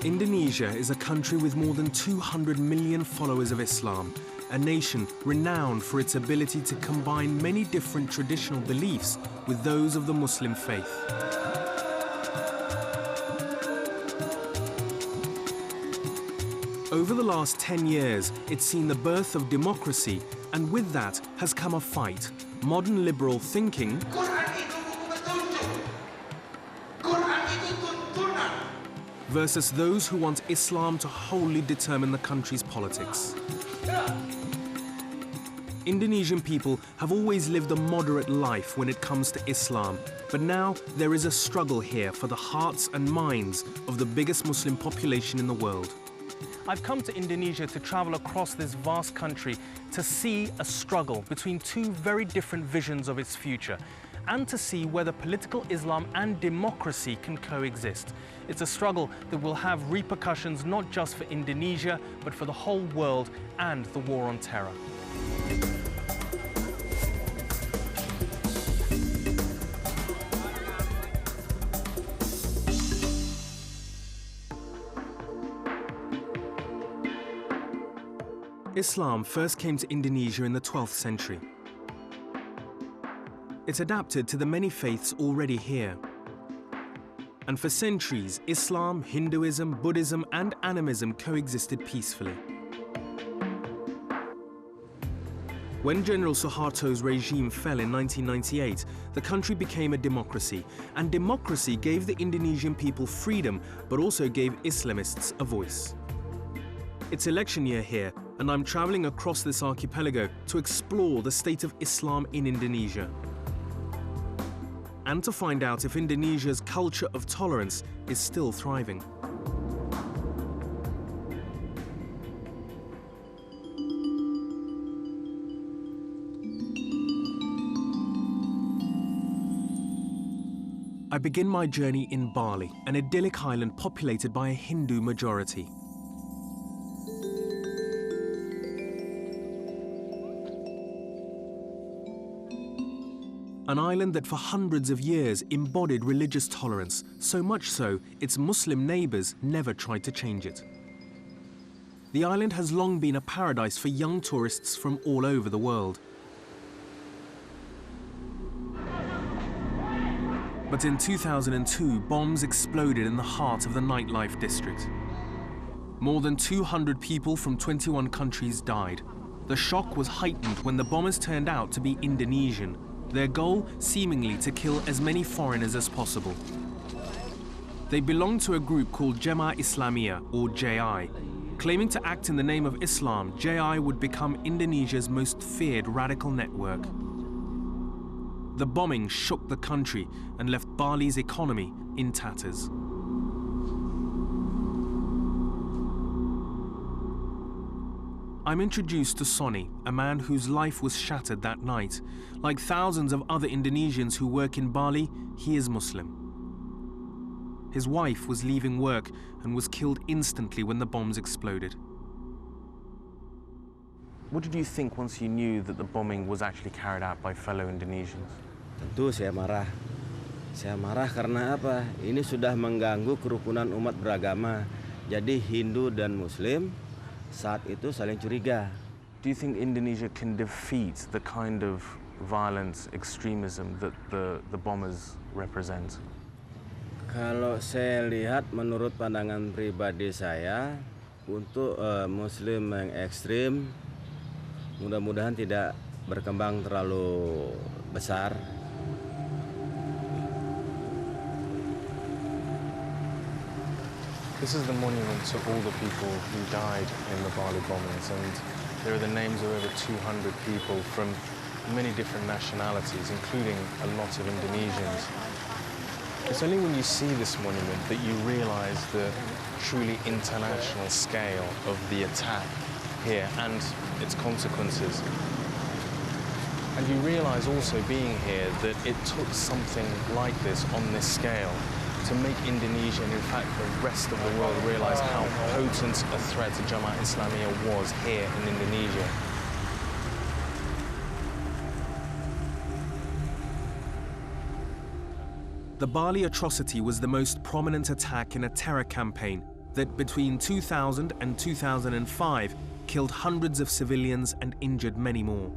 Indonesia is a country with more than 200 million followers of Islam, a nation renowned for its ability to combine many different traditional beliefs with those of the Muslim faith. Over the last 10 years, it's seen the birth of democracy, and with that has come a fight. Modern liberal thinking versus those who want Islam to wholly determine the country's politics. Indonesian people have always lived a moderate life when it comes to Islam, but now there is a struggle here for the hearts and minds of the biggest Muslim population in the world. I've come to Indonesia to travel across this vast country to see a struggle between two very different visions of its future, and to see whether political Islam and democracy can coexist. It's a struggle that will have repercussions not just for Indonesia, but for the whole world and the war on terror. Islam first came to Indonesia in the 12th century. It's adapted to the many faiths already here. And for centuries, Islam, Hinduism, Buddhism, and animism coexisted peacefully. When General Suharto's regime fell in 1998, the country became a democracy, and democracy gave the Indonesian people freedom, but also gave Islamists a voice. It's election year here, and I'm traveling across this archipelago to explore the state of Islam in Indonesia, and to find out if Indonesia's culture of tolerance is still thriving. I begin my journey in Bali, an idyllic island populated by a Hindu majority. An island that for hundreds of years embodied religious tolerance, so much so its Muslim neighbors never tried to change it. The island has long been a paradise for young tourists from all over the world. But in 2002, bombs exploded in the heart of the nightlife district. More than 200 people from 21 countries died. The shock was heightened when the bombers turned out to be Indonesian, their goal seemingly to kill as many foreigners as possible. They belonged to a group called Jemaah Islamiyah, or JI. Claiming to act in the name of Islam, JI would become Indonesia's most feared radical network. The bombing shook the country and left Bali's economy in tatters. I'm introduced to Sonny, a man whose life was shattered that night. Like thousands of other Indonesians who work in Bali, he is Muslim. His wife was leaving work and was killed instantly when the bombs exploded. What did you think once you knew that the bombing was actually carried out by fellow Indonesians? Tentu saya marah. Saya marah karena apa? Ini sudah mengganggu kerukunan umat beragama. Jadi Hindu dan Muslim saat itu saling curiga. Do you think Indonesia can defeat the kind of violent extremism that the bombers represent? Kalau saya lihat menurut pandangan pribadi saya, untuk Muslim yang ekstrim, mudah-mudahan tidak berkembang terlalu besar. This is the monument to all the people who died in the Bali bombings, and there are the names of over 200 people from many different nationalities, including a lot of Indonesians. It's only when you see this monument that you realize the truly international scale of the attack here and its consequences. And you realize also being here that it took something like this on this scale to make Indonesia and in fact the rest of the world realize how potent a threat to Jemaah Islamiyah was here in Indonesia. The Bali atrocity was the most prominent attack in a terror campaign that between 2000 and 2005 killed hundreds of civilians and injured many more.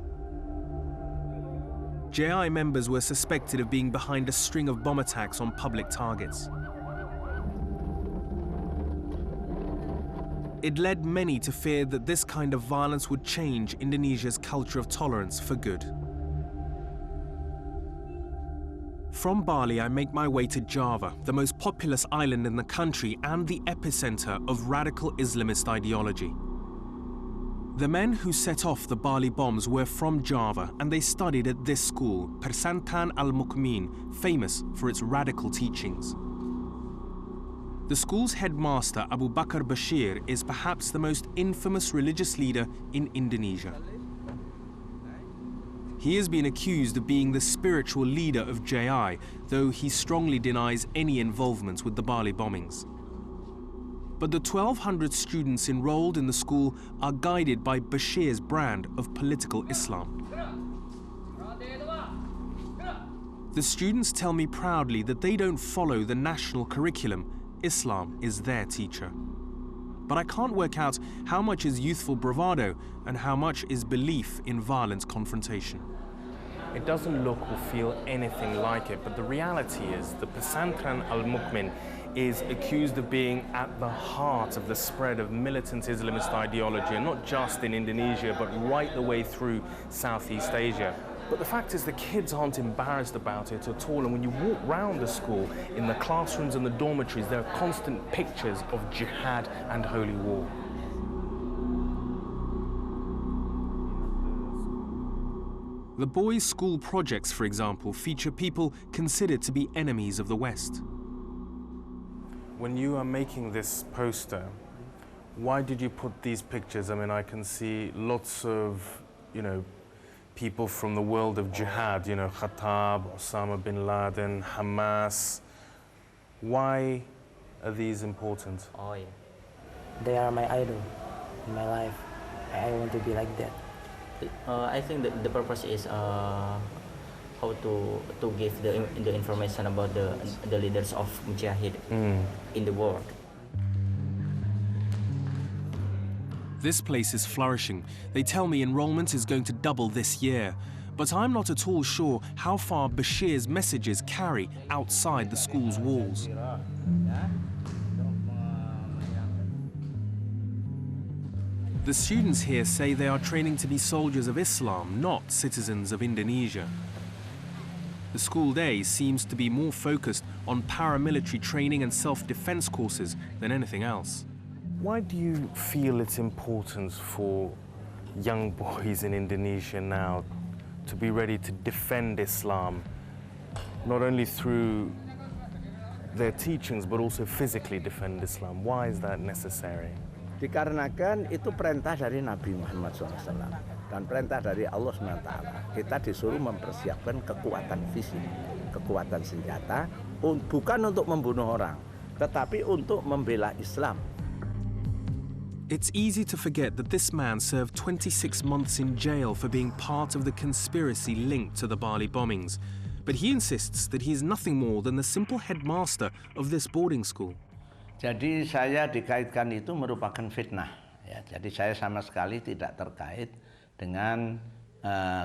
JI members were suspected of being behind a string of bomb attacks on public targets. It led many to fear that this kind of violence would change Indonesia's culture of tolerance for good. From Bali, I make my way to Java, the most populous island in the country and the epicenter of radical Islamist ideology. The men who set off the Bali bombs were from Java, and they studied at this school, Pesantren Al-Mukmin, famous for its radical teachings. The school's headmaster, Abu Bakar Bashir, is perhaps the most infamous religious leader in Indonesia. He has been accused of being the spiritual leader of JI, though he strongly denies any involvement with the Bali bombings. But the 1,200 students enrolled in the school are guided by Bashir's brand of political Islam. The students tell me proudly that they don't follow the national curriculum. Islam is their teacher. But I can't work out how much is youthful bravado and how much is belief in violent confrontation. It doesn't look or feel anything like it, but the reality is the Pesantren Al-Mukmin is accused of being at the heart of the spread of militant Islamist ideology, and not just in Indonesia, but right the way through Southeast Asia. But the fact is the kids aren't embarrassed about it at all, and when you walk round the school, in the classrooms and the dormitories, there are constant pictures of jihad and holy war. The boys' school projects, for example, feature people considered to be enemies of the West. When you are making this poster, why did you put these pictures? I mean, I can see lots of, people from the world of jihad, Khattab, Osama bin Laden, Hamas. Why are these important? Oh, yeah. They are my idol in my life. I want to be like that. I think that the purpose is how to give the information about the leaders of Mujahid in the world. This place is flourishing. They tell me enrollment is going to double this year. But I'm not at all sure how far Bashir's messages carry outside the school's walls. The students here say they are training to be soldiers of Islam, not citizens of Indonesia. The school day seems to be more focused on paramilitary training and self-defense courses than anything else. Why do you feel it's important for young boys in Indonesia now to be ready to defend Islam, not only through their teachings, but also physically defend Islam? Why is that necessary? Dikarenakan itu perintah dari Nabi Muhammad SAW dan perintah dari Allah SWT. Kita disuruh mempersiapkan kekuatan fisik, kekuatan senjata, bukan untuk membunuh orang, tetapi untuk membela Islam. It's easy to forget that this man served 26 months in jail for being part of the conspiracy linked to the Bali bombings. But he insists that he is nothing more than the simple headmaster of this boarding school. Jadi saya dikaitkan itu merupakan fitnah. Ya, jadi saya sama sekali tidak terkait dengan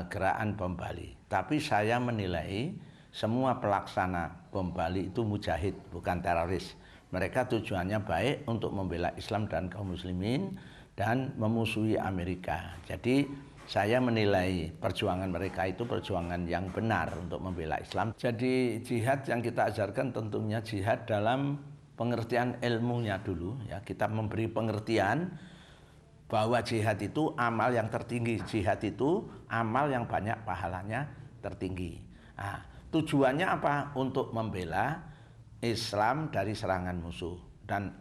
gerakan bom Bali. Tapi saya menilai semua pelaksana bom Bali itu mujahid, bukan teroris. Mereka tujuannya baik untuk membela Islam dan kaum muslimin dan memusuhi Amerika. Jadi saya menilai perjuangan mereka itu perjuangan yang benar untuk membela Islam. Jadi jihad yang kita ajarkan tentunya jihad dalam pengertian ilmunya dulu. Ya, kita memberi pengertian bahwa jihad itu amal yang tertinggi. Jihad itu amal yang banyak pahalanya tertinggi. Nah, tujuannya apa? Untuk membela Islam dari serangan musuh. Dan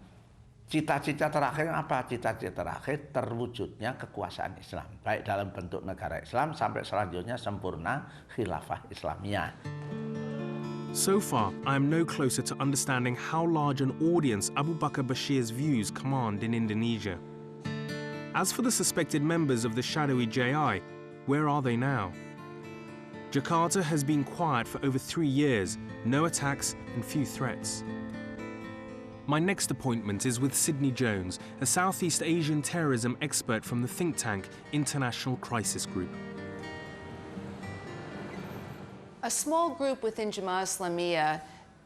cita-cita terakhir apa? Cita-cita terakhir terwujudnya kekuasaan Islam, baik dalam bentuk negara Islam sampai selanjutnya sempurna khilafah Islamiyah. So far, I am no closer to understanding how large an audience Abu Bakar Bashir's views command in Indonesia. As for the suspected members of the shadowy JI, where are they now? Jakarta has been quiet for over 3 years, no attacks and few threats. My next appointment is with Sydney Jones, a Southeast Asian terrorism expert from the think tank International Crisis Group. A small group within Jamaat Islamiyah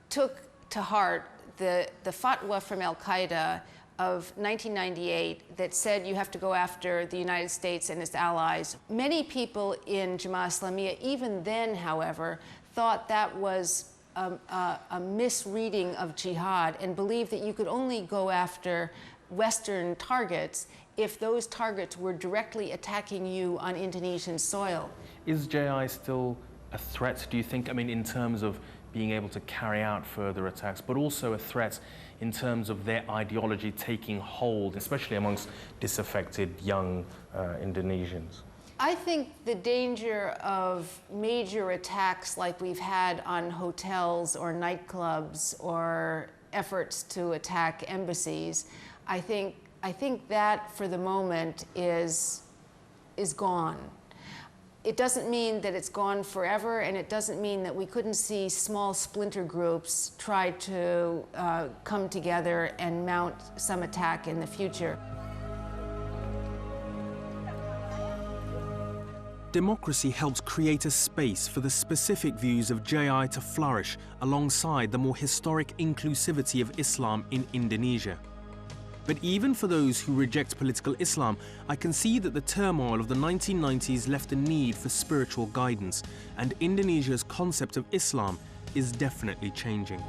took to heart the fatwa from Al-Qaeda of 1998 that said you have to go after the United States and its allies. Many people in Jamaat Islamiyah, even then, however, thought that was a misreading of jihad and believed that you could only go after Western targets if those targets were directly attacking you on Indonesian soil. Is JI still a threat, do you think? I mean, in terms of being able to carry out further attacks, but also a threat in terms of their ideology taking hold, especially amongst disaffected young Indonesians? I think the danger of major attacks like we've had on hotels or nightclubs or efforts to attack embassies, I think that for the moment is gone. It doesn't mean that it's gone forever, and it doesn't mean that we couldn't see small splinter groups try to come together and mount some attack in the future. Democracy helps create a space for the specific views of JI to flourish alongside the more historic inclusivity of Islam in Indonesia. But even for those who reject political Islam, I can see that the turmoil of the 1990s left a need for spiritual guidance, and Indonesia's concept of Islam is definitely changing.